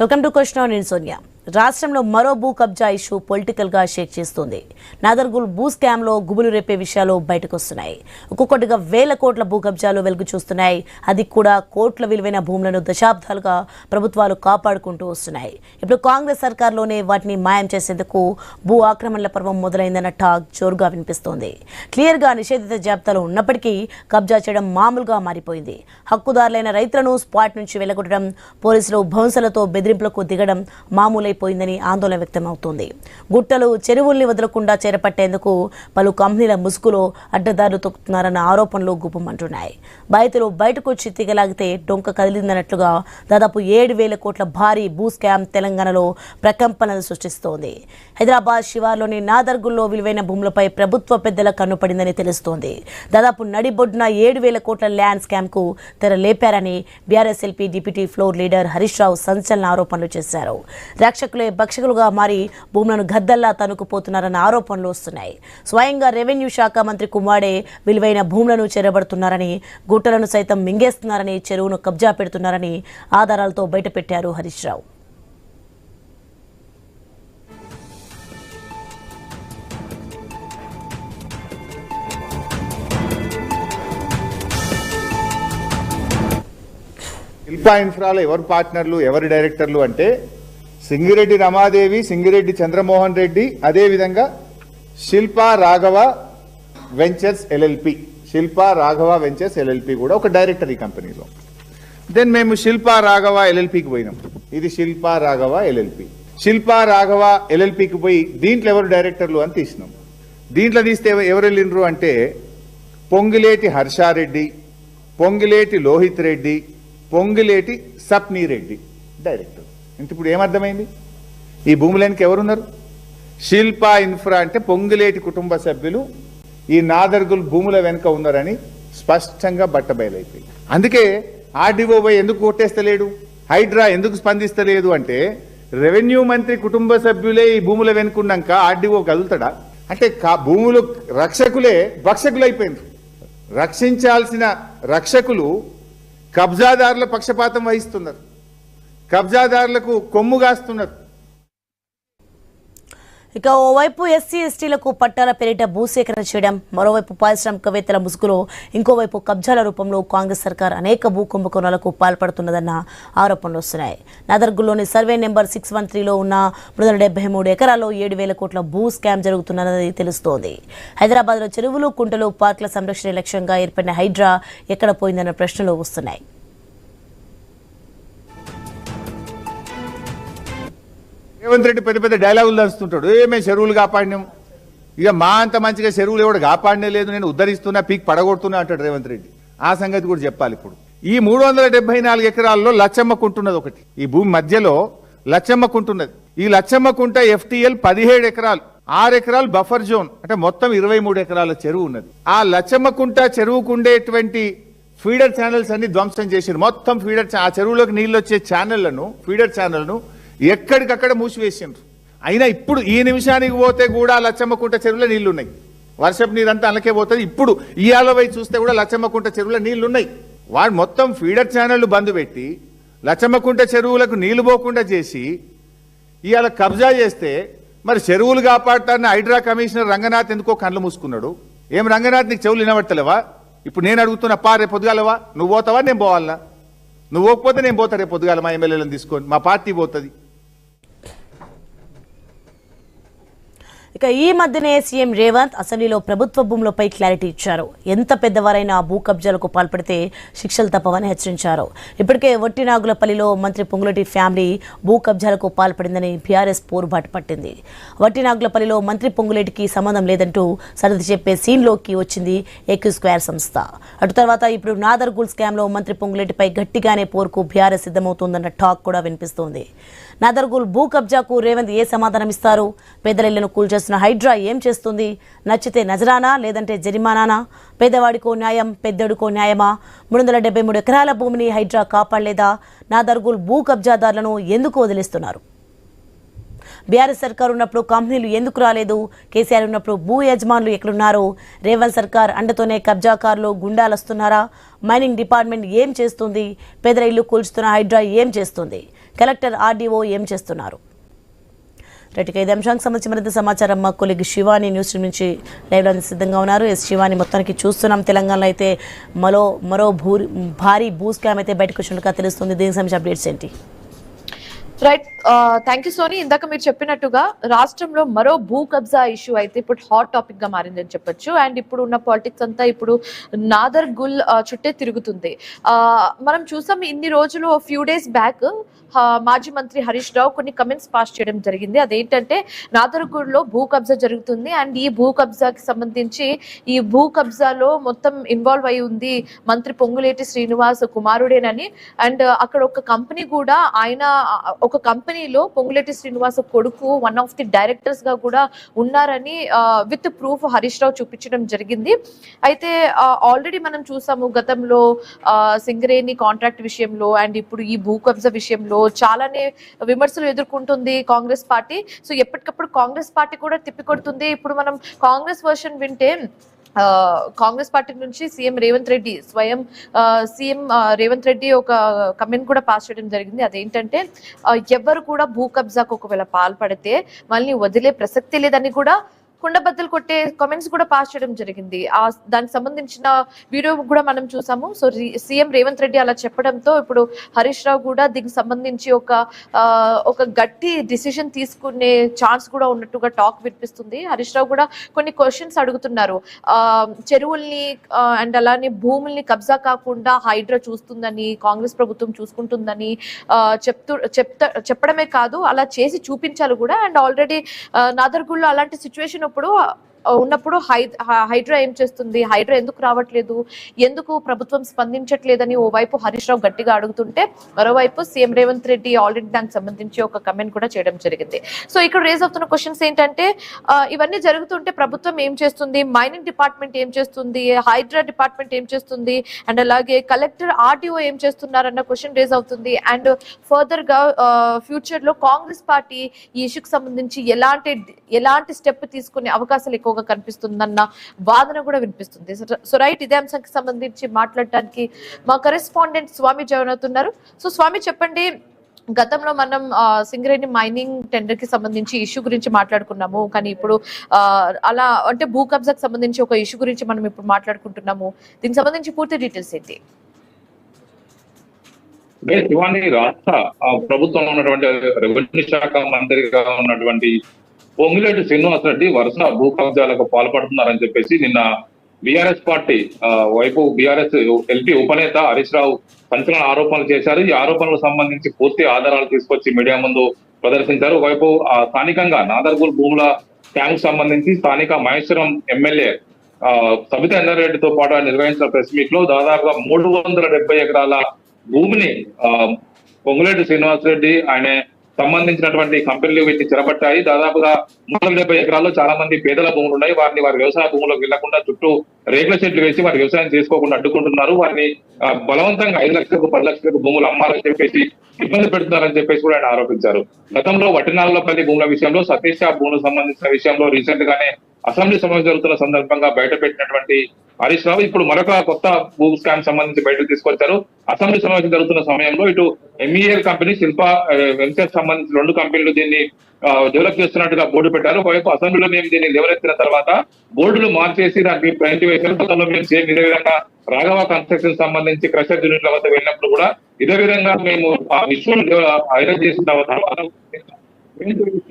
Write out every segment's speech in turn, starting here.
Welcome to question. నేను సోనియా. రాష్ట్రంలో మరో భూ కబ్జా ఇష్యూ పొలిటికల్ గా షేక్ చేస్తోంది. నాదర్గుల్ భూ స్కామ్ లో గుబులు రేపే విషయాలు బయటకు వస్తున్నాయి. ఒక్కొక్కటిగా వేల కోట్ల భూ కబ్జాలు వెలుగు చూస్తున్నాయి. అది కూడా కోట్ల విలువైన భూములను దశాబ్దాలుగా ప్రభుత్వాలు కాపాడుకుంటూ వస్తున్నాయి. ఇప్పుడు కాంగ్రెస్ సర్కార్లోనే వాటిని మాయం చేసేందుకు భూ ఆక్రమణల పర్వం మొదలైందన్న టాక్ జోరుగా వినిపిస్తోంది. క్లియర్ గా నిషేధిత జాబితాలో ఉన్నప్పటికీ కబ్జా చేయడం మామూలుగా మారిపోయింది. హక్కుదారులైన రైతులను స్పాట్ నుంచి వెళ్లగొట్టడం, పోలీసులు బౌన్సర్లతో బెదిరింపులకు దిగడం మామూలై పోయిందని ఆందోళన వ్యక్తమవుతోంది. గుట్టలు, చెరువుల్ని వదలకుండా చేరపట్టేందుకు పలు కంపెనీల ముసుగులో అడ్డదారులు తొక్కుతున్నారన్న ఆరోపణలు గుప్పమంటున్నాయి. బాధితులు బయటకు వచ్చి తీగలాగితే డొంక కదిలిందన్నట్లుగా దాదాపు 7,000 కోట్ల భారీ భూ స్కామ్ తెలంగాణలో ప్రకంపనలు సృష్టిస్తోంది. హైదరాబాద్ శివార్లోని నాదర్గుల్లో విలువైన భూములపై ప్రభుత్వ పెద్దల కన్నుపడిందని తెలుస్తోంది. దాదాపు నడిబొడ్డున 7,000 కోట్ల ల్యాండ్ స్కామ్ కు తెర లేపారని BRS LP deputy floor leader Harish Rao సంచలన ఆరోపణలు చేశారు. రక్షకులే భక్షకులుగా మారి భూములను గద్దల్లా తనుకుపోతున్నారన్న ఆరోపణలు వస్తున్నాయి. స్వయంగా రెవెన్యూ శాఖ మంత్రి కుమారుడే విలువైన భూములను చేరబడుతున్నారని, గుట్టలను సైతం మింగేస్తున్నారని, చెరువును కబ్జా పెడుతున్నారని ఆధారాలతో బయటపెట్టారు హరీష్ రావు. శిల్పా ఇన్ఫ్రాలో ఎవరు పార్ట్నర్లు, ఎవరు డైరెక్టర్లు అంటే సింగిరెడ్డి రమాదేవి, సింగిరెడ్డి చంద్రమోహన్ రెడ్డి, అదేవిధంగా Shilpa Raghava ventures LLP. Shilpa Raghava ventures LLP కూడా ఒక డైరెక్టర్ ఈ కంపెనీలో. దెన్ మేము శిల్పా రాఘవ ఎల్ఎల్పికి పోయినాం. ఇది శిల్పా రాఘవ ఎల్ఎల్పి. శిల్పా రాఘవ ఎల్ఎల్పికి పోయి దీంట్లో ఎవరు డైరెక్టర్లు అని తీసినాం. దీంట్లో తీస్తే ఎవరు వెళ్ళినరు అంటే పొంగిలేటి హర్షారెడ్డి, పొంగిలేటి లోహిత్ రెడ్డి, పొంగిలేటి సప్నీ రెడ్డి డైరెక్టర్. ఇంత ఇప్పుడు ఏమర్థమైంది? ఈ భూములకి ఎవరున్నారు? శిల్పా ఇన్ఫ్రా అంటే పొంగిలేటి కుటుంబ సభ్యులు ఈ నాదర్గుల్ భూముల వెనుక ఉన్నారని స్పష్టంగా బట్టబయలైపోయింది. అందుకే ఆర్డీఓ ఎందుకు కొట్టేస్తలేడు, హైడ్రా ఎందుకు స్పందిస్తలేదు అంటే రెవెన్యూ మంత్రి కుటుంబ సభ్యులే ఈ భూముల వెనుకున్నాక ఆర్డీఓ కదులుతాడా? అంటే భూములు రక్షకులే భక్షకులు అయిపోయింది. రక్షించాల్సిన రక్షకులు కబ్జాదారుల పక్షపాతం వహిస్తున్నారు, కబ్జాదారులకు కొమ్ము కాస్తున్నారు. ఇక ఓవైపు ఎస్సీ ఎస్టీలకు పట్టాల పేరిట భూసేకరణ చేయడం, మరోవైపు పారిశ్రామికవేత్తల ముసుగులో ఇంకోవైపు కబ్జాల రూపంలో కాంగ్రెస్ సర్కార్ అనేక భూ కుంభకోణాలకు పాల్పడుతున్నదన్న ఆరోపణలు వస్తున్నాయి. నాదర్గుల్లోని సర్వే నెంబర్ 613లో ఉన్న 373 ఎకరాల్లో 7,000 కోట్ల భూ స్కామ్ జరుగుతున్నదని తెలుస్తోంది. హైదరాబాద్లో చెరువులు, కుంటలు, పార్కుల సంరక్షణ లక్ష్యంగా ఏర్పడిన హైడ్రా ఎక్కడ పోయిందన్న ప్రశ్నలు వస్తున్నాయి. రేవంత్ రెడ్డి పెద్ద పెద్ద డైలాగులు దంచుతుంటాడు. మేము చెరువులు కాపాడినాం, ఇక మా అంత మంచిగా చెరువులు ఎవడు కాపాడనే లేదు, నేను ఉద్ధరిస్తున్నా, పీక్ పడగొడుతున్నా అంటాడు రేవంత్ రెడ్డి. ఆ సంగతి కూడా చెప్పాలి. ఇప్పుడు ఈ 374 ఎకరాల్లో లచ్చమ్మకుంటున్నది ఒకటి. ఈ భూమి మధ్యలో లచ్చమ్మకుంటున్నది. ఈ లచ్చమ్మకుంట FTL 17 ఎకరాలు, 6 ఎకరాలు బఫర్ జోన్, అంటే మొత్తం 23 ఎకరాల చెరువు ఉన్నది. ఆ లచ్చమ్మకుంట చెరువుకు ఉండేటువంటి ఫీడర్ ఛానల్స్ అన్ని ధ్వంసం చేసారు. మొత్తం ఫీడర్, ఆ చెరువులోకి నీళ్ళు వచ్చే ఛానళ్లను, ఫీడర్ ఛానల్ను ఎక్కడికక్కడ మూసివేసిండ్రు. అయినా ఇప్పుడు ఈ నిమిషానికి పోతే కూడా లచ్చమ్మకుంట చెరువులో నీళ్లు ఉన్నాయి. వర్షపు నీరంతా అందుకే పోతుంది. ఇప్పుడు ఇయాల పోయి చూస్తే కూడా లచ్చమ్మకుంట చెరువులో నీళ్లు ఉన్నాయి. వాడు మొత్తం ఫీడర్ ఛానళ్లు బంద్ పెట్టి లచ్చమ్మకుంట చెరువులకు నీళ్లు పోకుండా చేసి ఇవాళ కబ్జా చేస్తే మరి చెరువులు కాపాడుతారని హైడ్రా కమిషనర్ రంగనాథ్ ఎందుకో కళ్ళు మూసుకున్నాడు. ఏం రంగనాథ్, నీకు చెవులు వినబడతలేవా? ఇప్పుడు నేను అడుగుతున్నా, రేపు పొద్దుగాలవా? నువ్వు పోతావా, నేను పోవాలా? నువ్వు పోకపోతే నేను పోతా రేపు పొద్దుగాల, మా ఎమ్మెల్యేలను తీసుకొని మా పార్టీ పోతుంది. ఇక ఈ మధ్యనే సీఎం రేవంత్ అసెంబ్లీలో ప్రభుత్వ భూములపై క్లారిటీ ఇచ్చారు. ఎంత పెద్దవారైనా భూ కబ్జాలకు పాల్పడితే శిక్షలు తప్పవని హెచ్చరించారు. ఇప్పటికే వట్టినాగులపల్లిలో మంత్రి పొంగులేటి ఫ్యామిలీ భూ కబ్జాలకు పాల్పడిందని బీఆర్ఎస్ పోరుబాటు పట్టింది. వట్టినాగులపల్లిలో మంత్రి పొంగులేటికి సంబంధం లేదంటూ సరిది చెప్పే సీన్లోకి వచ్చింది ఏక్యూ2 సంస్థ. అటు తర్వాత ఇప్పుడు నాదర్గుల్ స్కామ్లో మంత్రి పొంగులేటిపై గట్టిగానే పోరుకు బీఆర్ఎస్ సిద్ధమవుతోందన్న టాక్ కూడా వినిపిస్తోంది. నాదర్గుల్ భూ కబ్జాకు రేవంత్ ఏ సమాధానం ఇస్తారు? పేదల ఇళ్లను కూల్చేస్తున్న హైడ్రా ఏం చేస్తుంది? నచ్చితే నజరానా, లేదంటే జరిమానానా? పేదవాడికో న్యాయం, పెద్దడికో న్యాయమా? 373 ఎకరాల భూమిని హైడ్రా కాపాడలేదా? నాదర్గుల్ భూ కబ్జాదారులను ఎందుకు వదిలేస్తున్నారు? బీఆర్ఎస్ సర్కార్ ఉన్నప్పుడు కంపెనీలు ఎందుకు రాలేదు? కేసీఆర్ ఉన్నప్పుడు భూ యజమానులు ఎక్కడున్నారు? రేవంత్ సర్కార్ అండతోనే కబ్జాకారులు గుండాలు వస్తున్నారా? మైనింగ్ డిపార్ట్మెంట్ ఏం చేస్తుంది? పేదల ఇల్లు కూల్చుతున్న హైడ్రా ఏం చేస్తుంది? కలెక్టర్ ఆర్డీఓ ఏం చేస్తున్నారు? రైట్గా ఇదే అంశానికి సంబంధించి మరింత సమాచారం మా కొలిగ్ శివాని న్యూస్ రూమ్ నుంచి లైవ్లో సిద్ధంగా ఉన్నారు. శివాని, మొత్తానికి చూస్తున్నాం తెలంగాణలో అయితే మరో భారీ భూ స్కామ్ అయితే బయటకు వచ్చినట్టుగా తెలుస్తుంది. దీనికి సంబంధించి అప్డేట్స్ ఏంటి? Right, thank you Soni. ఇందాక మీరు చెప్పినట్టుగా రాష్ట్రంలో మరో భూ కబ్జా ఇష్యూ అయితే ఇప్పుడు హాట్ టాపిక్ గా మారిందని చెప్పొచ్చు. అండ్ ఇప్పుడు ఉన్న పాలిటిక్స్ అంతా ఇప్పుడు నాదర్ గుల్ చుట్టే తిరుగుతుంది. మనం చూసాం ఇన్ని రోజులు ఫ్యూ డేస్ బ్యాక్ మాజీ మంత్రి హరీష్ రావు కొన్ని కమెంట్స్ పాస్ చేయడం జరిగింది. అదేంటంటే నాదర్గూడలో భూ కబ్జా జరుగుతుంది అండ్ ఈ భూ కబ్జాకి సంబంధించి ఈ భూ కబ్జాలో మొత్తం ఇన్వాల్వ్ అయి ఉంది మంత్రి పొంగులేటి శ్రీనివాస్ కుమారుడేనని, అండ్ అక్కడ ఒక కంపెనీ కూడా ఆయన ఒక కంపెనీలో పొంగులేటి శ్రీనివాస్ కొడుకు వన్ ఆఫ్ ది డైరెక్టర్స్ గా కూడా ఉన్నారని విత్ ప్రూఫ్ హరీష్ రావు చూపించడం జరిగింది. అయితే ఆల్రెడీ మనం చూసాము గతంలో సింగరేణి కాంట్రాక్ట్ విషయంలో అండ్ ఇప్పుడు ఈ భూ కబ్జా విషయంలో చాలానే విమర్శలు ఎదుర్కొంటుంది కాంగ్రెస్ పార్టీ. సో ఎప్పటికప్పుడు కాంగ్రెస్ పార్టీ కూడా తిప్పికొడుతుంది. ఇప్పుడు మనం కాంగ్రెస్ వర్షన్ వింటే కాంగ్రెస్ పార్టీ నుంచి సీఎం రేవంత్ రెడ్డి ఒక కమెంట్ కూడా పాస్ చేయడం జరిగింది. అదేంటంటే ఎవరు కూడా భూ కబ్జాకు ఒకవేళ పాల్పడితే మళ్ళీ వదిలే ప్రసక్తి లేదని కూడా కుండబద్దలు కొట్టే కామెంట్స్ కూడా పాస్ చేయడం జరిగింది. దానికి సంబంధించిన వీడియో కూడా మనం చూసాము. సో సీఎం రేవంత్ రెడ్డి అలా చెప్పడంతో ఇప్పుడు హరీష్ రావు కూడా దీనికి సంబంధించి ఒక గట్టి డిసిషన్ తీసుకునే ఛాన్స్ కూడా ఉన్నట్టుగా టాక్ వినిపిస్తుంది. హరీష్ రావు కూడా కొన్ని క్వశ్చన్స్ అడుగుతున్నారు. చెరువుల్ని అండ్ అలానే భూముల్ని కబ్జా కాకుండా హైడ్రా చూస్తుందని, కాంగ్రెస్ ప్రభుత్వం చూసుకుంటుందని చెప్పడమే కాదు, అలా చేసి చూపించాలి కూడా. అండ్ ఆల్రెడీ నాదర్గూడలో అలాంటి సిచ్యువేషన్ ఉన్నప్పుడు హైడ్రా ఏం చేస్తుంది, హైడ్రా ఎందుకు రావట్లేదు, ఎందుకు ప్రభుత్వం స్పందించట్లేదని ఓవైపు హరీష్ రావు గట్టిగా అడుగుతుంటే మరోవైపు సీఎం రేవంత్ రెడ్డి ఆల్రెడీ దానికి సంబంధించి ఒక కమెంట్ కూడా చేయడం జరిగింది. సో ఇక్కడ రేజ్ అవుతున్న క్వశ్చన్స్ ఏంటంటే ఇవన్నీ జరుగుతుంటే ప్రభుత్వం ఏం చేస్తుంది, మైనింగ్ డిపార్ట్మెంట్ ఏం చేస్తుంది, హైడ్రా డిపార్ట్మెంట్ ఏం చేస్తుంది, అండ్ అలాగే కలెక్టర్ ఆర్డీఓ ఏం చేస్తున్నారు అన్న క్వశ్చన్ రేజ్ అవుతుంది. అండ్ ఫర్దర్ గా ఫ్యూచర్ లో కాంగ్రెస్ పార్టీ ఈ ఇష్యూకి సంబంధించి ఎలాంటి స్టెప్ తీసుకునే అవకాశాలు ఎక్కువ కనిపిస్తుందన్న వాదన కూడా వినిపిస్తుంది. సో రైట్, ఇదే అంశానికి సంబంధించి మాట్లాడటానికి మా కరెస్పాండెంట్ స్వామి జాయిన్ అవుతున్నారు. సో స్వామి, చెప్పండి, గతంలో మనం సింగరేణి మైనింగ్ టెండర్ కి సంబంధించి ఇష్యూ గురించి మాట్లాడుకున్నాము, కానీ ఇప్పుడు అలా అంటే భూ కబ్జాకి సంబంధించి ఒక ఇష్యూ గురించి మనం ఇప్పుడు మాట్లాడుకుంటున్నాము. దీనికి సంబంధించి పూర్తి డీటెయిల్స్ ఏంటి? శివాని, రాష్ట్ర ప్రభుత్వంలో ఉన్నటువంటి రెవెన్యూ శాఖ మంత్రిగా ఉన్నటువంటి పొంగులేటి శ్రీనివాస్ రెడ్డి వరుస భూ కబ్జాలకు పాల్పడుతున్నారని చెప్పేసి నిన్న బీఆర్ఎస్ పార్టీ వైపు బీఆర్ఎస్ ఎల్పీ ఉపనేత హరీష్ రావు సంచలన ఆరోపణలు చేశారు. ఈ ఆరోపణలకు సంబంధించి పూర్తి ఆధారాలు తీసుకొచ్చి మీడియా ముందు ప్రదర్శించారు. ఒకవైపు స్థానికంగా నాదర్గూల్ భూముల స్కామ్ సంబంధించి స్థానిక మహేశ్వరం ఎమ్మెల్యే సబితా ఇంద్రారెడ్డితో పాటు నిర్వహించిన ప్రెస్ మీట్ లో దాదాపుగా 370 ఎకరాల భూమిని పొంగులేటి శ్రీనివాస్ రెడ్డి ఆయన సంబంధించినటువంటి కంపెనీలు వీటిని చెరబట్టాయి. దాదాపుగా 370 ఎకరాల్లో చాలా మంది పేదల భూములు ఉన్నాయి. వారిని వారి వ్యవసాయ భూములకు వెళ్లకుండా చుట్టూ రేకుల చెట్లు వేసి వారి వ్యవసాయం చేసుకోకుండా అడ్డుకుంటున్నారు. వారిని బలవంతంగా 5 లక్షలకు 10 లక్షలకు భూములు అమ్మాలని చెప్పేసి ఇబ్బంది పెడుతున్నారని చెప్పేసి కూడా ఆయన ఆరోపించారు. గతంలో వట్టినాగులపల్లి భూముల విషయంలో సతీష్ షా భూములకు సంబంధించిన విషయంలో రీసెంట్ గానే అసెంబ్లీ సమావేశం జరుగుతున్న సందర్భంగా బయట పెట్టినటువంటి హరీష్ రావు ఇప్పుడు మరొక కొత్త భూ స్కామ్ సంబంధించి బయటకు తీసుకొచ్చారు. అసెంబ్లీ సమావేశం జరుగుతున్న సమయంలో ఇటు ఎంఈఎల్ కంపెనీ, శిల్పా వెంచర్స్ సంబంధించిన 2 కంపెనీలు దీన్ని డెవలప్ చేస్తున్నట్టుగా బోర్డు పెట్టారు. ఒకవైపు అసెంబ్లీలో మేము దీన్ని లేవనెత్తిన తర్వాత బోర్డులు మార్చేసి దానికి ప్రింట్ వేశారు. గతంలో మేము సేమ్ ఇదే విధంగా రాఘవ కన్స్ట్రక్షన్ సంబంధించి క్రషర్ యూనిట్ల వద్ద వెళ్ళినప్పుడు కూడా ఇదే విధంగా మేము ఆ ఇష్యూను హైలైట్ చేసిన తర్వాత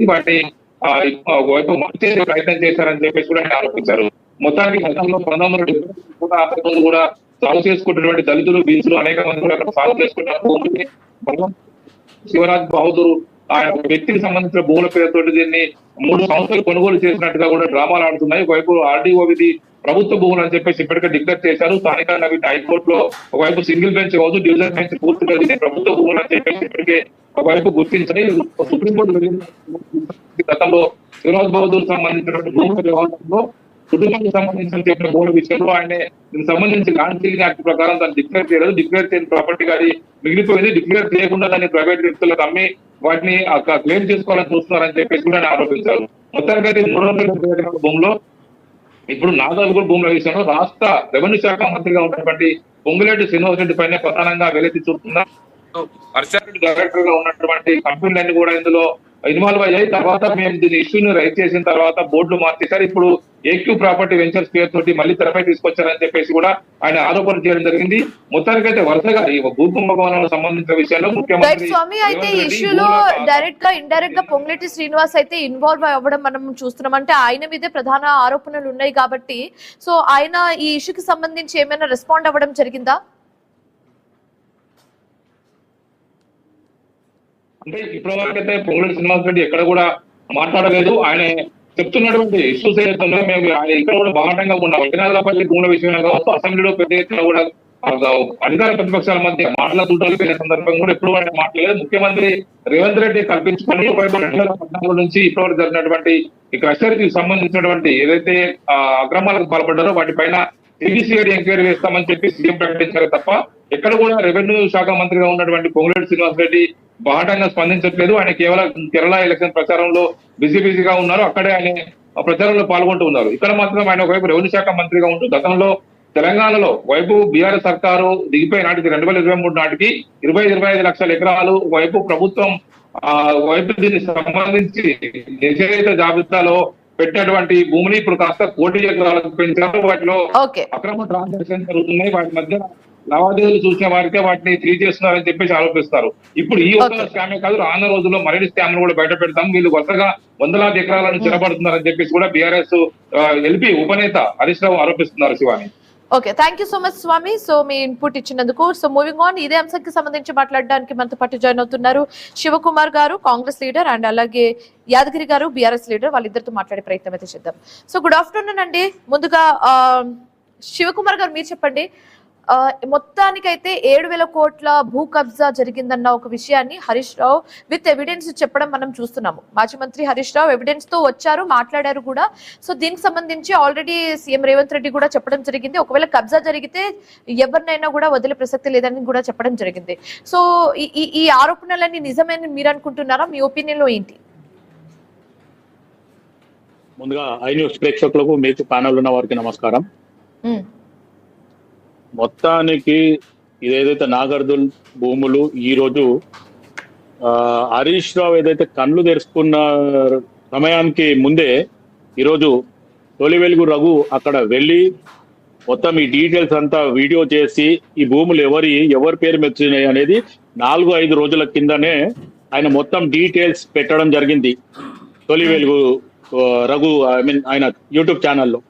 వాటిని వైపు మార్చే ప్రయత్నం చేశారని చెప్పేసి కూడా ఆయన ఆరోపించారు. మొత్తానికి గతంలో 1970 కూడా సాగు చేసుకుంటున్నటువంటి దళితులు, బీసీలు అనేక మంది కూడా అక్కడ సాగు చేసుకుంటున్నారు. శివరాజ్ బహదూర్ ఆయన వ్యక్తికి సంబంధించిన భూముల పేరుతో దీన్ని 3 సంవత్సరాలు కొనుగోలు చేసినట్టుగా కూడా డ్రామాలు ఆడుతున్నాయి. ఒకవైపు ఆర్డీఓ విధి ప్రభుత్వ భూములు అని చెప్పేసి ఇప్పటికే డిక్లేర్ చేశారు. స్థానికంగా వీటి హైకోర్టులో ఒకవైపు సింగిల్ బెంచ్ కావచ్చు, డివిజన్ బెంచ్ పూర్తిగా ప్రభుత్వ భూములు అని చెప్పేసి ఇప్పటికే ఒకవైపు గుర్తించాయి. సుప్రీంకోర్టు గతంలో శివరాజ్ బహదూర్ సంబంధించినటువంటి భూముల వ్యవహారంలో కుటుంబానికి సంబంధించిన చెప్పిన భూముల విషయంలో ఆయన దీనికి సంబంధించి ల్యాండ్ సీలింగ్ యాక్ట్ ప్రకారం దాన్ని డిక్లేర్ చేయలేదు. డిక్లేర్ చేయని ప్రాపర్టీ గారి మిగిలిపోయింది. డిక్లేర్ చేయకుండా దాన్ని ప్రైవేట్ వ్యక్తులకు అమ్మి వాటిని క్లెయిమ్ చేసుకోవాలని చూస్తున్నారని చెప్పేసి కూడా ఆరోపించారు. మొత్తానికైతే 300 ఎకరాల భూమిలో ఇప్పుడు నాగర్గుల్ భూముల విషయంలో రాష్ట్ర రెవెన్యూ శాఖ మంత్రిగా ఉన్నటువంటి పొంగులేటి శ్రీనివాసరెడ్డి పైన ప్రధానంగా వెలెత్తి చూపుతున్నారు. అసిస్టెంట్ డైరెక్టర్ గా ఉన్నటువంటి కంపెనీలన్నీ కూడా ఇందులో ఇన్వాల్వ్ అయ్యాయి. తర్వాత మేము దీని ఇష్యూని రైజ్ చేసిన తర్వాత బోర్డులు మార్చేశారు. ఇప్పుడు ఏక్యూ ప్రాపర్టీ వెంచర్స్ పేరు తోటి మళ్ళీ తెరపై తీసుకొచ్చారని చెప్పేసి కూడా ఆయన ఆరోపణ చేయడం జరిగింది. మొత్తానికైతే వరుసగా ఈ భూకుంభకోణాలకు సంబంధించిన విషయంలో ముఖ్యమంత్రి స్వామి అయితే ఈ ఇష్యూలో డైరెక్ట్ గా ఇండైరెక్ట్ గా పొంగులేటి శ్రీనివాస్ అయితే ఇన్వాల్వ్ అవ్వడం మనం చూస్తున్నాం. అంటే ఆయన మీదే ప్రధాన ఆరోపణలు ఉన్నాయి కాబట్టి సో ఆయన ఈ ఇష్యూకి సంబంధించి ఏమైనా రెస్పాండ్ అవ్వడం జరిగిందా? అంటే ఇప్పటివరకైతే పొంగులేటి శ్రీనివాసరెడ్డి ఎక్కడ కూడా మాట్లాడలేదు. ఆయన చెప్తున్నటువంటి ఇష్యూస్ ఏదైతే మేము ఇక్కడ కూడా బాహటంగా ఉన్నాం. వినాయకపల్లి భూముల విషయంలో కావచ్చు, అసెంబ్లీలో పెద్ద ఎత్తున కూడా అధికార ప్రతిపక్షాల మధ్య మాట్లాడుతుంటారు. పోయిన సందర్భంగా కూడా ఎప్పుడు ఆయన మాట్లాడలేదు. ముఖ్యమంత్రి రేవంత్ రెడ్డి కల్పించుకొని 2014 నుంచి ఇప్పటివరకు జరిగినటువంటి ఈ క్రషర్కి సంబంధించినటువంటి ఏదైతే అక్రమాలకు పాల్పడ్డారో వాటిపైన సిబిసిఐడి ఎంక్వైరీ వేస్తామని చెప్పి సీఎం ప్రకటించారు తప్ప ఎక్కడ కూడా రెవెన్యూ శాఖ మంత్రిగా ఉన్నటువంటి పొంగులేటి శ్రీనివాసరెడ్డి బాహటంగా స్పందించట్లేదు. ఆయన కేవలం కేరళ ఎలక్షన్ ప్రచారంలో బిజీగా ఉన్నారు. అక్కడే ఆయన ప్రచారంలో పాల్గొంటూ ఉన్నారు. ఇక్కడ మాత్రం ఆయన ఒకవైపు రెవెన్యూ శాఖ మంత్రిగా ఉంటూ గతంలో తెలంగాణలో వైపు బీఆర్ఎస్ సర్కారు దిగిపోయి నాటికి 2023 నాటికి 20-25 లక్షల ఎకరాలు వైపు ప్రభుత్వం వైపు దీనికి సంబంధించి నిషేధిత జాబితాలో పెట్టినటువంటి భూమిని ఇప్పుడు కాస్త 1 కోటి ఎకరాలకు పెంచారు. వాటిలో అక్రమ ట్రాన్సాక్షన్ జరుగుతున్నాయి. వాటి మధ్య లావాదేవీలు చూసిన వారికే వాటిని తిరిగి చేస్తున్నారని చెప్పేసి ఆరోపిస్తారు. ఇప్పుడు ఈ ఒక్క స్కామే కాదు, రానున్న రోజుల్లో మరిన్ని స్కామ్లు కూడా బయట పెడతాం. వీళ్ళు వరుసగా వందలాది ఎకరాలను చిరబడుతున్నారని చెప్పేసి కూడా బీఆర్ఎస్ ఎల్పీ ఉపనేత హరీష్ రావు ఆరోపిస్తున్నారు. Shivani. Okay, thank you so much Swamy. So మీ ఇన్పుట్ ఇచ్చినందుకు. సో మూవింగ్ ఆన్, ఇదే అంశానికి సంబంధించి మాట్లాడడానికి మనతో పాటు జాయిన్ అవుతున్నారు శివకుమార్ గారు, కాంగ్రెస్ లీడర్, అండ్ అలాగే యాదగిరి గారు, బీఆర్ఎస్ లీడర్. వాళ్ళిద్దరితో మాట్లాడే ప్రయత్నం అయితే చేద్దాం. సో గుడ్ ఆఫ్టర్నూన్ అండి. ముందుగా శివకుమార్ గారు మీరు చెప్పండి, మొత్తానికైతే 7,000 కోట్ల భూ కబ్జా జరిగిందన్న ఒక విషయాన్ని హరీష్ రావు విత్ ఎవిడెన్స్ చెప్పడం మనం చూస్తున్నాము. మాజీ మంత్రి హరీష్ రావు ఎవిడెన్స్ తో వచ్చారు, మాట్లాడారు కూడా. సో దీనికి సంబంధించి ఆల్రెడీ సీఎం రేవంత్ రెడ్డి కూడా చెప్పడం జరిగింది, ఒకవేళ కబ్జా జరిగితే ఎవరినైనా కూడా వదిలే ప్రసక్తి లేదని కూడా చెప్పడం జరిగింది. సో ఈ ఆరోపణలన్నీ నిజమని మీరు అనుకుంటున్నారా? మీ ఒపీనియన్ లో ఏంటి? ముందుగా ఐ న్యూస్ ప్రేక్షకులకు, మీకు ప్యానల్ ఉన్న వారికి నమస్కారం. మొత్తానికి ఇదేదైతే నాగర్దుల్ భూములు ఈ రోజు హరీష్ రావు ఏదైతే కళ్ళు తెరుచుకున్న సమయానికి ముందే ఈరోజు తొలి వెలుగు రఘు అక్కడ వెళ్ళి మొత్తం ఈ డీటెయిల్స్ అంతా వీడియో చేసి ఈ భూములు ఎవరి పేరు మీద వచ్చినాయి అనేది 4-5 రోజుల కిందనే ఆయన మొత్తం డీటెయిల్స్ పెట్టడం జరిగింది తొలి వెలుగు రఘు ఆయన యూట్యూబ్ ఛానల్లో.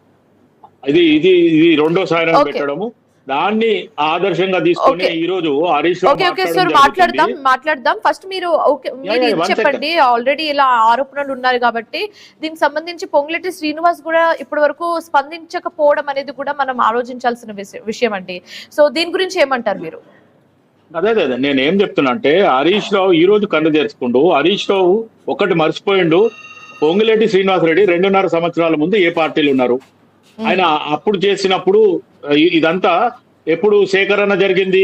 ఇది రెండోసారి పెట్టడము. దాన్ని ఆదర్శంగా తీసుకొని ఈ రోజు హరీష్ మాట్లాడదాం. ఫస్ట్ మీరు చెప్పండి, ఆల్రెడీ ఇలా ఆరోపణలు ఉన్నారు కాబట్టి దీనికి సంబంధించి పొంగులేటి శ్రీనివాస్ కూడా ఇప్పటి వరకు స్పందించకపోవడం అనేది కూడా మనం ఆలోచించాల్సిన విషయం అండి. సో దీని గురించి ఏమంటారు మీరు? అదే నేను ఏం చెప్తున్నా అంటే, హరీష్ రావు ఈ రోజు కళ్ళు తెరుచుకుంటూ హరీష్ రావు ఒకటి మర్చిపోయిండు. పొంగులేటి శ్రీనివాసరెడ్డి 2.5 సంవత్సరాల ముందు ఏ పార్టీలు ఉన్నారు, ఆయన అప్పుడు చేసినప్పుడు ఇదంతా ఎప్పుడు సేకరణ జరిగింది?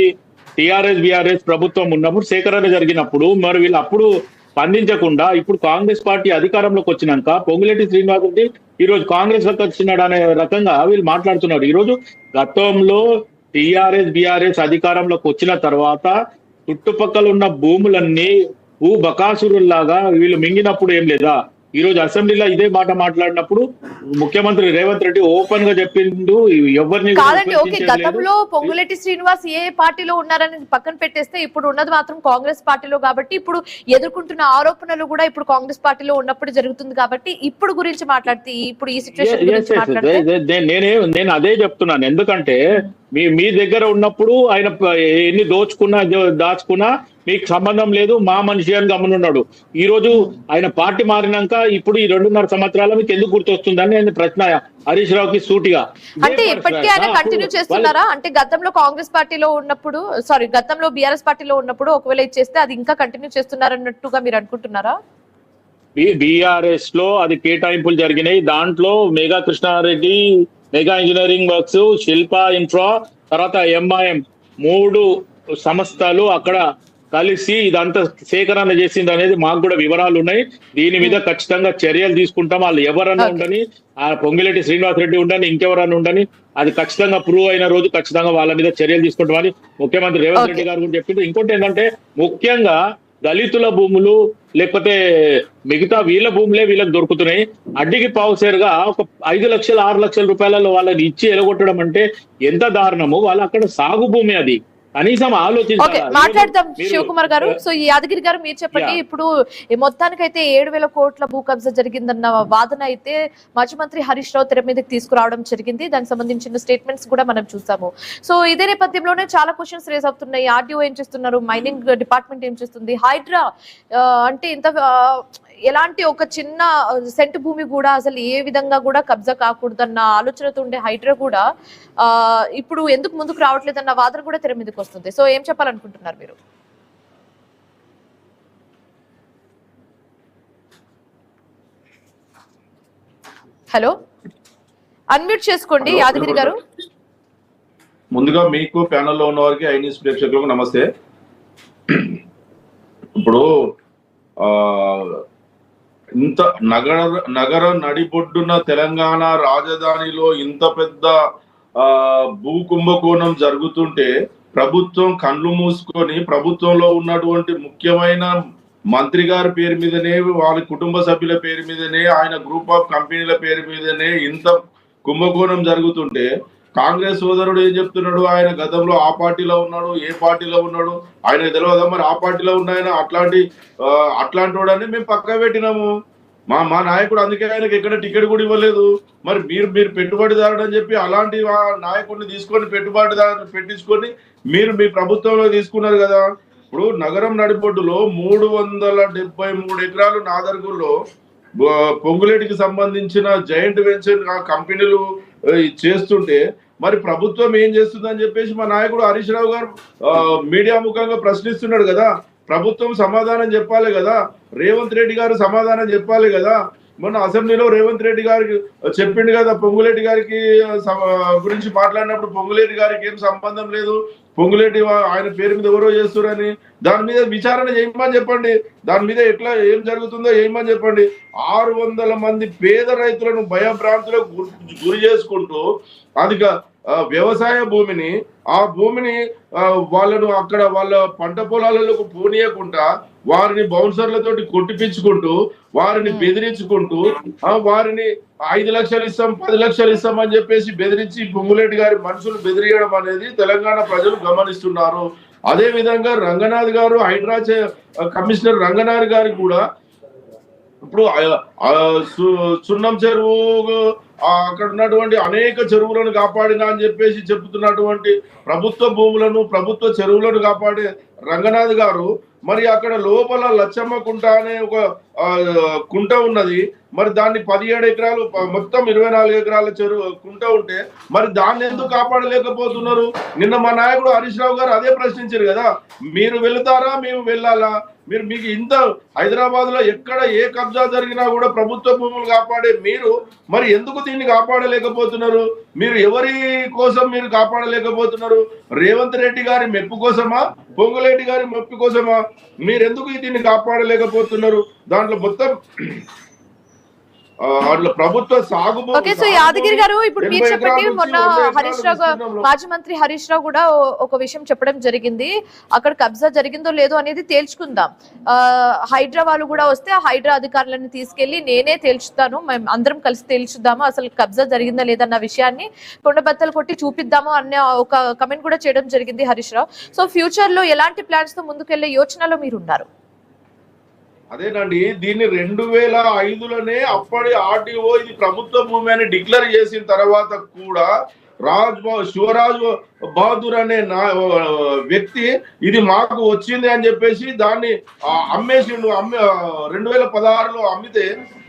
టిఆర్ఎస్ బిఆర్ఎస్ ప్రభుత్వం ఉన్నప్పుడు సేకరణ జరిగినప్పుడు మరి వీళ్ళు అప్పుడు స్పందించకుండా ఇప్పుడు కాంగ్రెస్ పార్టీ అధికారంలోకి వచ్చినాక పొంగులేటి శ్రీనివాసరెడ్డి ఈ రోజు కాంగ్రెస్ లోకి వచ్చినాడు అనే రకంగా వీళ్ళు మాట్లాడుతున్నారు. ఈ రోజు గతంలో టిఆర్ఎస్ బిఆర్ఎస్ అధికారంలోకి వచ్చిన తర్వాత చుట్టుపక్కల ఉన్న భూములన్నీ బకాసురుల్లాగా వీళ్ళు మింగినప్పుడు ఏం లేదా? ఈ రోజు అసెంబ్లీలో ఇదే మాట మాట్లాడినప్పుడు ముఖ్యమంత్రి రేవంత్ రెడ్డి ఓపెన్ గా చెప్పిండు ఎవరిని కాదండి. ఓకే, గతంలో పొంగులేటి శ్రీనివాస్ ఏ పార్టీలో ఉన్నారని పక్కన పెట్టేస్తే ఇప్పుడు ఉన్నది మాత్రం కాంగ్రెస్ పార్టీలో కాబట్టి ఇప్పుడు ఎదుర్కొంటున్న ఆరోపణలు కూడా ఇప్పుడు కాంగ్రెస్ పార్టీలో ఉన్నప్పుడు జరుగుతుంది కాబట్టి ఇప్పుడు గురించి మాట్లాడితే ఇప్పుడు ఈ సిచ్యువేషన్ గురించి మాట్లాడితే నేను అదే చెప్తున్నాను. ఎందుకంటే మీ దగ్గర ఉన్నప్పుడు ఆయన ఎన్ని దాచుకున్నా మీకు సంబంధం లేదు, మా మనిషి అని గమనున్నాడు. ఈ రోజు ఆయన పార్టీ మారినాక ఇప్పుడు ఈ 2.5 సంవత్సరాల మీకు ఎందుకు గుర్తొస్తుందని నేను ప్రశ్న హరీష్ రావుకి సూటిగా. అంటే ఇప్పటికీ ఆయన కంటిన్యూ చేస్తున్నారా? అంటే గతంలో కాంగ్రెస్ పార్టీలో ఉన్నప్పుడు గతంలో బీఆర్ఎస్ పార్టీలో ఉన్నప్పుడు ఒకవేళ ఇచ్చేస్తే అది ఇంకా కంటిన్యూ చేస్తున్నారన్నట్టుగా మీరు అనుకుంటున్నారా? బీఆర్ఎస్ లో అది కేటాయింపులు జరిగినాయి. దాంట్లో Megha Krishna Reddy, Mega engineering works, Shilpa infra, తర్వాత ఎంఐఎం 3 సంస్థలు అక్కడ కలిసి ఇదంతా సేకరణ చేసింది అనేది మాకు కూడా వివరాలు ఉన్నాయి. దీని మీద ఖచ్చితంగా చర్యలు తీసుకుంటాం. వాళ్ళు ఎవరన్నా ఉండని, ఆ పొంగిరెడ్డి శ్రీనివాసరెడ్డి ఉండని, ఇంకెవరన్నా ఉండని, అది ఖచ్చితంగా ప్రూవ్ అయిన రోజు ఖచ్చితంగా వాళ్ళ మీద చర్యలు తీసుకుంటామని ముఖ్యమంత్రి రేవంత్ రెడ్డి గారు కూడా చెప్పిండు. ఇంకోటి ఏంటంటే ముఖ్యంగా దళితుల భూములు లేకపోతే మిగతా వీళ్ళ భూములే వీళ్ళకి దొరుకుతున్నాయి. అడ్డికి పావుసేరుగా ఒక 5 లక్షలు 6 లక్షల రూపాయలలో వాళ్ళని ఇచ్చి ఎలగొట్టడం అంటే ఎంత దారుణము. వాళ్ళు అక్కడ సాగు భూమి, అది కనీసం ఆలోచించాలి. మాట్లాడదాం శివకుమార్ గారు. సో ఈ యాదగిరి గారు మీరు చెప్పండి, ఇప్పుడు మొత్తానికైతే 7,000 కోట్ల భూ కబ్జా జరిగిందన్న వాదన అయితే మాజీ మంత్రి హరీష్ రావు తెర మీదకి తీసుకురావడం జరిగింది. దానికి సంబంధించిన స్టేట్మెంట్స్ కూడా మనం చూసాము. సో ఇదే నేపథ్యంలోనే చాలా క్వశ్చన్స్ రేజ్ అవుతున్నాయి. ఆర్డీఓ ఏం చేస్తున్నారు, మైనింగ్ డిపార్ట్మెంట్ ఏం చేస్తుంది, హైడ్రా అంటే ఇంత ఎలాంటి ఒక చిన్న సెంటు భూమి కూడా అసలు ఏ విధంగా కూడా కబ్జా కాకూడదన్న ఆలోచనతో ఉండే హైడ్రా కూడా ఇప్పుడు ఎందుకు ముందుకు రావట్లేదన్న వాదన కూడా తెర మీదకి వస్తుంది. సో ఏం చెప్పాలనుకుంటున్నారు మీరు? హలో, అన్మ్యూట్ చేసుకోండి యాదగిరి గారు. ముందుగా మీకు ప్యానెల్లో ఉన్న వారికి ఐ న్యూస్ ప్రేక్షకులకు నమస్తే. ఇప్పుడు ఇంత నగర నడిబొడ్డున తెలంగాణ రాజధానిలో ఇంత పెద్ద భూ కుంభకోణం జరుగుతుంటే ప్రభుత్వం కళ్ళు మూసుకొని ప్రభుత్వంలో ఉన్నటువంటి ముఖ్యమైన మంత్రి గారి పేరు మీదనే, వాళ్ళ కుటుంబ సభ్యుల పేరు మీదనే, ఆయన గ్రూప్ ఆఫ్ కంపెనీల పేరు మీదనే ఇంత కుంభకోణం జరుగుతుంటే కాంగ్రెస్ సోదరుడు ఏం చెప్తున్నాడు, ఆయన గతంలో ఆ పార్టీలో ఉన్నాడు, ఏ పార్టీలో ఉన్నాడు ఆయనకు తెలియదా? మరి ఆ పార్టీలో ఉన్నాయన అట్లాంటి వాడని మేము పక్క పెట్టినాము. మా నాయకుడు అందుకే ఆయనకి ఎక్కడ టికెట్ కూడా ఇవ్వలేదు. మరి మీరు పెట్టుబడిదారుడు అని చెప్పి అలాంటి నాయకుడిని తీసుకొని పెట్టుబడిదారు పెట్టించుకొని మీరు మీ ప్రభుత్వంలో తీసుకున్నారు కదా. ఇప్పుడు నగరం నడిబొడ్డులో 373 ఎకరాలు నాదర్గుల్లో పొంగులేటికి సంబంధించిన జాయింట్ వెంచర్ కంపెనీలు చేస్తుంటే మరి ప్రభుత్వం ఏం చేస్తుందని చెప్పేసి మా నాయకుడు హరీష్ రావు గారు మీడియా ముఖంగా ప్రశ్నిస్తున్నాడు కదా. ప్రభుత్వం సమాధానం చెప్పాలి కదా, రేవంత్ రెడ్డి గారు సమాధానం చెప్పాలి కదా. మొన్న అసెంబ్లీలో రేవంత్ రెడ్డి గారికి చెప్పిండు కదా, పొంగులేటి గారికి గురించి మాట్లాడినప్పుడు పొంగులేటి గారికి ఏం సంబంధం లేదు, పొంగులేటి ఆయన పేరు మీద ఎవరో చేస్తున్నారని. దాని మీద విచారణ చేయమని చెప్పండి, దాని మీద ఎట్లా ఏం జరుగుతుందో చేయమని చెప్పండి. 600 మంది పేద రైతులను భయభ్రాంతులకు గురి చేసుకుంటూ అధిక వ్యవసాయ భూమిని, ఆ భూమిని వాళ్ళను అక్కడ వాళ్ళ పంట పొలాలకు పోనీయకుండా వారిని బౌన్సర్లతోటి కొట్టిపించుకుంటూ వారిని బెదిరించుకుంటూ వారిని 5 లక్షలు ఇస్తాం 10 లక్షలు ఇస్తాం అని చెప్పేసి బెదిరించి పొంగులేటి గారి మనుషులు బెదిరియడం అనేది తెలంగాణ ప్రజలు గమనిస్తున్నారు. అదే విధంగా రంగనాథ్ గారు, హైడ్రా కమిషనర్ రంగనాథ్ గారికి కూడా ఇప్పుడు సున్నం చెరువు అక్కడ ఉన్నటువంటి అనేక చెరువులను కాపాడినా అని చెప్పేసి చెబుతున్నటువంటి ప్రభుత్వ భూములను, ప్రభుత్వ చెరువులను కాపాడే రంగనాథ్ గారు మరి అక్కడ లోపల లచ్చమ్మ కుంట అనే ఒక కుంట ఉన్నది. మరి దాన్ని 17 ఎకరాలు మొత్తం 24 ఎకరాల చెరువు కుంట ఉంటే మరి దాన్ని ఎందుకు కాపాడలేకపోతున్నారు? నిన్న మా నాయకుడు హరీష్ రావు గారు అదే ప్రశ్నించారు కదా, మీరు వెళ్తారా మేము వెళ్ళాలా? మీకు ఇంత హైదరాబాద్ లో ఎక్కడ ఏ కబ్జా జరిగినా కూడా ప్రభుత్వ భూములు కాపాడే మీరు మరి ఎందుకు దీన్ని కాపాడలేకపోతున్నారు? మీరు ఎవరి కోసం మీరు కాపాడలేకపోతున్నారు? రేవంత్ రెడ్డి గారి మెప్పు కోసమా, పొంగులేటి గారి మెప్పు కోసమా? మీరెందుకు దీన్ని కాపాడలేకపోతున్నారు? దాంట్లో మొత్తం ప్రభుత్వ సాగు. ఓకే, సో యాదగిరి గారు ఇప్పుడు మీరు చెప్పండి, మొన్న హరీష్ రావు మాజీ మంత్రి హరీష్ రావు కూడా ఒక విషయం చెప్పడం జరిగింది, అక్కడ కబ్జా జరిగిందో లేదో అనేది తేల్చుకుందాం, హైడ్రా వాళ్ళు కూడా వస్తే ఆ హైడ్రా అధికారులను తీసుకెళ్లి నేనే తేల్చుతాను, మేము అందరం కలిసి తేల్చుదాము అసలు కబ్జా జరిగిందా లేదన్న విషయాన్ని కొండబద్దలు కొట్టి చూపిద్దాము అనే ఒక కమెంట్ కూడా చేయడం జరిగింది హరీష్ రావు. సో ఫ్యూచర్ లో ఎలాంటి ప్లాన్స్ తో ముందుకెళ్లే యోచనలో మీరు ఉన్నారు? అదేనండి, దీన్ని 2005లోనే అప్పటి ఆర్డీఓ ఇది ప్రభుత్వ భూమి అని డిక్లేర్ చేసిన తర్వాత కూడా శివరాజ్ బహదూర్ అనే వ్యక్తి ఇది మాకు వచ్చింది అని చెప్పేసి దాన్ని అమ్మేసిండు. 2016లో అమ్మితే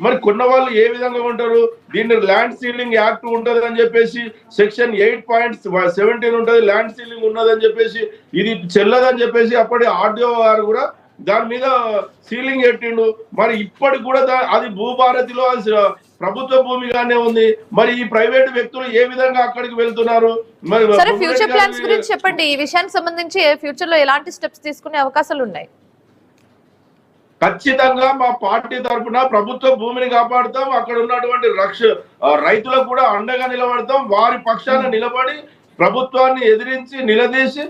మరి కొన్న వాళ్ళు ఏ విధంగా ఉంటారు? దీన్ని ల్యాండ్ సీలింగ్ యాక్ట్ ఉంటది అని చెప్పేసి సెక్షన్ 8.17 ఉంటది, ల్యాండ్ సీలింగ్ ఉన్నదని చెప్పేసి ఇది చెల్లదని చెప్పేసి అప్పటి ఆర్డీఓ గారు కూడా దాని మీద సీలింగ్ పెట్టిండు. మరి ఇప్పటికి కూడా అది భూభారతిలో ప్రభుత్వ భూమిగానే ఉంది. మరి ఈ ప్రైవేట్ వ్యక్తులు ఏ విధంగా అక్కడికి వెళ్తున్నారు? మరి సరే, ఫ్యూచర్ ప్లాన్స్ గురించి చెప్పండి. ఈ విషయానికి సంబంధించి ఫ్యూచర్ లో ఎలాంటి స్టెప్స్ తీసుకునే అవకాశాలు ఉన్నాయి? ఖచ్చితంగా మా పార్టీ తరఫున ప్రభుత్వ భూమిని కాపాడుతాం. అక్కడ ఉన్నటువంటి రైతులకు కూడా అండగా నిలబడతాం. వారి పక్షాన నిలబడి ప్రభుత్వాన్ని ఎదిరించి నిలదీసి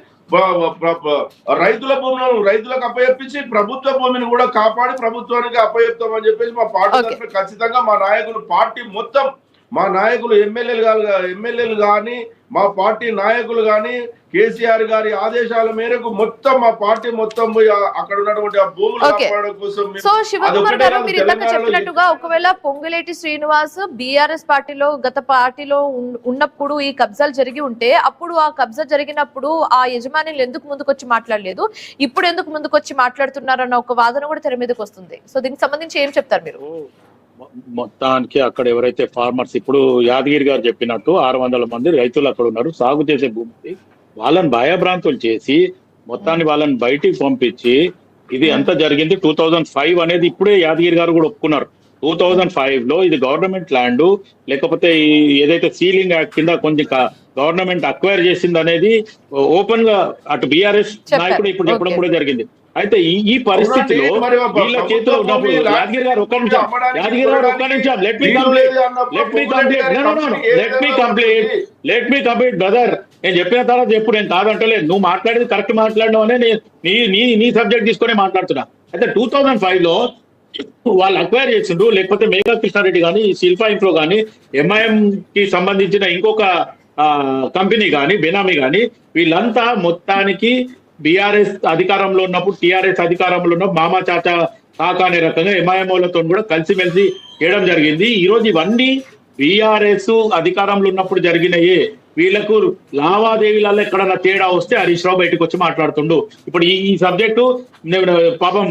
రైతుల భూములను రైతులకు అప్పచెప్పించి ప్రభుత్వ భూమిని కూడా కాపాడి ప్రభుత్వానికి అప్పచెప్తామని చెప్పేసి మా పార్టీ తరఫున ఖచ్చితంగా మా నాయకులు పార్టీ మొత్తం మా నాయకులు ఎమ్మెల్యేలు కానీ మా పార్టీ నాయకులు కానీ కేసీఆర్ గారి ఆదేశాల మేరకు మొత్తం మా పార్టీ మొత్తం పోయి అక్కడ ఉన్నటువంటి ఆ భూములు కాపాడడం కోసం. సో శివకుమార్ గారు, మీరు ఇందాక చెప్పినట్టుగా ఒకవేళ పొంగులేటి శ్రీనివాస్ బీఆర్ఎస్ పార్టీలో గత పార్టీలో ఉన్నప్పుడు ఈ కబ్జాలు జరిగి ఉంటే అప్పుడు ఆ కబ్జా జరిగినప్పుడు ఆ యజమానులు ఎందుకు ముందుకొచ్చి మాట్లాడలేదు, ఇప్పుడు ఎందుకు ముందుకొచ్చి మాట్లాడుతున్నారన్న ఒక వాదన కూడా తెర మీదకి వస్తుంది. సో దీనికి సంబంధించి ఏం చెప్తారు మీరు? మొత్తానికి అక్కడ ఎవరైతే ఫార్మర్స్, ఇప్పుడు యాదగిరి గారు చెప్పినట్టు 600 మంది రైతులు అక్కడ ఉన్నారు, సాగు చేసే భూమికి వాళ్ళని భయభ్రాంతులు చేసి మొత్తాన్ని వాళ్ళని బయటికి పంపించి ఇది ఎంత జరిగింది. 2005 అనేది ఇప్పుడే యాదగిరి గారు కూడా ఒప్పుకున్నారు. 2005 లో ఇది గవర్నమెంట్ ల్యాండ్, లేకపోతే ఏదైతే సీలింగ్ యాక్ట్ కింద కొంచెం గవర్నమెంట్ అక్వైర్ చేసింది అనేది ఓపెన్ గా అటు బీఆర్ఎస్ నాయకుడు ఇప్పుడు చెప్పడం కూడా జరిగింది. అయితే ఈ పరిస్థితిలో వీళ్ళ చేతిలో ఉన్నప్పుడు యాదగిరి గారు ఒక్క నిమిషం లెట్ మీ కంప్లీట్ బ్రదర్. నేను చెప్పిన తర్వాత చెప్పు, నేను కాదంటలేదు. నువ్వు మాట్లాడేది కరెక్ట్ మాట్లాడడం అనే నీ సబ్జెక్ట్ తీసుకునే మాట్లాడుతున్నా. అయితే 2005 లో వాళ్ళు అక్వైర్ చేసిండ్రు, లేకపోతే మేఘా కృష్ణారెడ్డి కానీ శిల్పా ఇన్ఫ్లో కానీ ఎంఐఎం కి సంబంధించిన ఇంకొక కంపెనీ కానీ బెనామీ కానీ వీళ్ళంతా మొత్తానికి బీఆర్ఎస్ అధికారంలో ఉన్నప్పుడు టీఆర్ఎస్ అధికారంలో ఉన్నప్పుడు మామా చాచా కాకా అనే రకంగా ఎంఐఎంఓలతో కూడా కలిసిమెలిసి చేయడం జరిగింది. ఈ రోజు ఇవన్నీ బీఆర్ఎస్ అధికారంలో ఉన్నప్పుడు జరిగినాయే. వీళ్లకు లావాదేవీలలో ఎక్కడన్నా తేడా వస్తే హరీష్ రావు బయటకు వచ్చి మాట్లాడుతుండు. ఇప్పుడు ఈ సబ్జెక్టు పాపం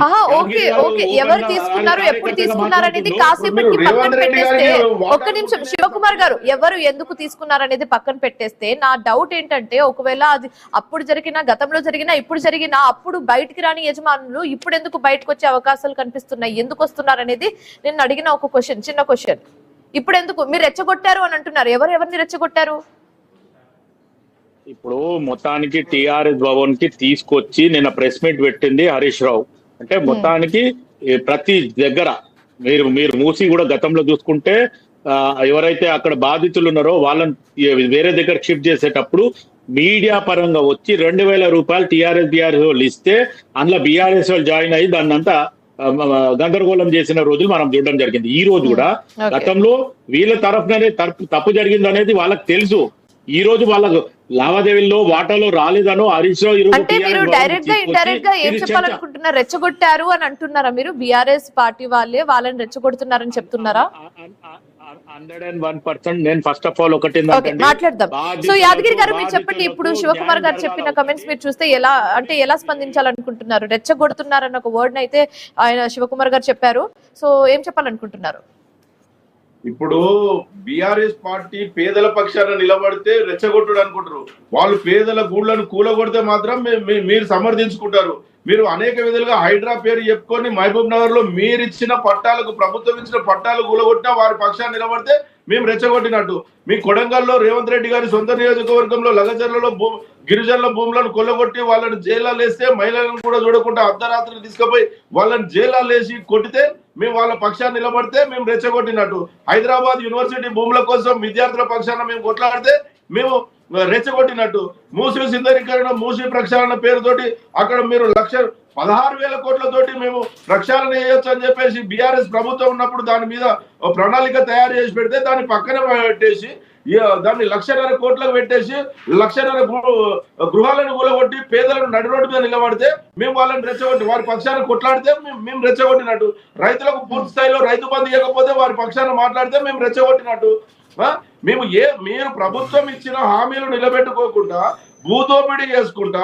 ఎవరు తీసుకున్నారు, ఎప్పుడు తీసుకున్నారు అనేది కాసేపటికి పక్కన పెట్టేస్తే, ఒక్క నిమిషం శివకుమార్ గారు, ఎవరు ఎందుకు తీసుకున్నారు అనేది పక్కన పెట్టేస్తే నా డౌట్ ఏంటంటే, ఒకవేళ అది అప్పుడు జరిగిన, గతంలో జరిగిన, ఇప్పుడు జరిగిన, అప్పుడు బయటికి రాని యజమానులు ఇప్పుడు ఎందుకు బయటకు వచ్చే అవకాశాలు కనిపిస్తున్నాయి, ఎందుకు వస్తున్నారు అనేది నేను అడిగిన ఒక క్వశ్చన్, చిన్న క్వశ్చన్. ఇప్పుడు ఎందుకు మీరు రెచ్చగొట్టారు అని అంటున్నారు? ఎవరిని రెచ్చగొట్టారు? ఇప్పుడు మొత్తానికి టిఆర్ఎస్ భవన్ కి తీసుకొచ్చి నిన్న ప్రెస్ మీట్ పెట్టింది హరీష్ రావు. అంటే మొత్తానికి ప్రతి దగ్గర మీరు మూసి కూడా గతంలో చూసుకుంటే ఎవరైతే అక్కడ బాధితులు ఉన్నారో వాళ్ళని వేరే దగ్గర షిఫ్ట్ చేసేటప్పుడు మీడియా పరంగా వచ్చి 2000 రూపాయలు బీఆర్ఎస్ వాళ్ళు ఇస్తే అందులో బీఆర్ఎస్ వాళ్ళు జాయిన్ అయ్యి దాన్ని అంతా గందరగోళం చేసిన రోజులు మనం చూడడం జరిగింది. ఈ రోజు కూడా గతంలో వీళ్ళ తరఫుననే తప్పు జరిగింది అనేది వాళ్ళకి తెలుసు. ఈ రోజు వాళ్ళకు లావాదేవీల్లో వాటాలో రాలేదనో హరీష్ రావు అంటే మీరు డైరెక్ట్ గా ఇండైరెక్ట్ గా ఏం చెప్పాలనుకుంటున్నారు? రెచ్చగొట్టారు అని అంటున్నారా మీరు? బీఆర్ఎస్ పార్టీ వాళ్ళని రెచ్చగొడుతున్నారని చెప్తున్నారా? 101%. నేను ఫస్ట్ ఆఫ్ ఆల్ ఒకటి మాట్లాడదాం. సో యాదగిరి గారు మీరు చెప్పండి, ఇప్పుడు శివకుమార్ గారు చెప్పిన కమెంట్స్ మీరు చూస్తే ఎలా స్పందించాలనుకుంటున్నారు? రెచ్చగొడుతున్నారన్న ఒక వర్డ్ అయితే ఆయన శివకుమార్ గారు చెప్పారు. సో ఏం చెప్పాలనుకుంటున్నారు? ఇప్పుడు బీఆర్ఎస్ పార్టీ పేదల పక్షాన నిలబడితే రెచ్చగొట్టుడు అనుకుంటారు. వాళ్ళు పేదల గూళ్ళను కూలగొడితే మాత్రం మీరు సమర్థించుకుంటారు. మీరు అనేక విధాలుగా హైడ్రా పేరు చెప్పుకొని మహబూబ్ నగర్ లో మీరు ఇచ్చిన పట్టాలకు, ప్రభుత్వం ఇచ్చిన పట్టాలు కూలగొట్టినా వారి పక్షాన్ని నిలబడితే మేము రెచ్చగొట్టినట్టు. మీ కొడంగల్లో రేవంత్ రెడ్డి గారి సొంత నియోజకవర్గంలో లగచర్లలో గిరిజనుల భూములను కొల్లగొట్టి వాళ్ళని జైల్లో వేస్తే, మహిళలను కూడా చూడకుండా అర్ధరాత్రి తీసుకుపోయి వాళ్ళని జైల్లో వేసి కొట్టితే మేము వాళ్ళ పక్షాన్ని నిలబడితే మేము రెచ్చగొట్టినట్టు. హైదరాబాద్ యూనివర్సిటీ భూముల కోసం విద్యార్థుల పక్షాన మేము కొట్లాడితే మేము రెచ్చగొట్టినట్టు. మూసీ సింధరీకరణ, మూసీ ప్రక్షాళన పేరుతోటి అక్కడ మీరు 16,000 కోట్లతోటి మేము ప్రక్షాళన చేయొచ్చు అని చెప్పేసి బీఆర్ఎస్ ప్రభుత్వం ఉన్నప్పుడు దాని మీద ప్రణాళిక తయారు చేసి పెడితే దాన్ని పక్కన పెట్టేసి దాన్ని 1,50,000 కోట్లకు పెట్టేసి 1,50,000 గృహాలను కూలగొట్టి పేదలను నడి రోడ్డు మీద నిలబడితే మేము వాళ్ళని రెచ్చగొట్టి వారి పక్షాన కొట్లాడితే మేము రెచ్చగొట్టినట్టు. రైతులకు పూర్తి స్థాయిలో రైతు బంధు ఇవ్వకపోతే వారి పక్షాన మాట్లాడితే మేము రెచ్చగొట్టినట్టు. మీరు ప్రభుత్వం ఇచ్చిన హామీలు నిలబెట్టుకోకుండా భూదోపిడీ చేసుకుంటా,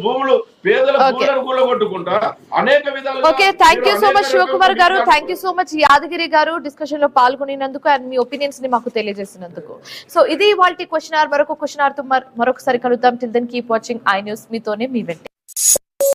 భూములు పేదల భూములను కూలగొట్టుకుంటా అనేక విధాలుగా. Okay, thank you so much Shivakumar గారు, thank you so much Yadagiri గారు డిస్కషన్ లో పాల్గొనినందుకు అండ్ మీ ఒపీనియన్స్ ని మాకు తెలియజేసినందుకు. సో ఇది ఇవాల్టి క్వశ్చన్ అవర్. మరొక క్వశ్చన్ అవర్ తో మరొకసారి కలుద్దాం. Till then keep watching I News. మీతోనే మీ వెంట.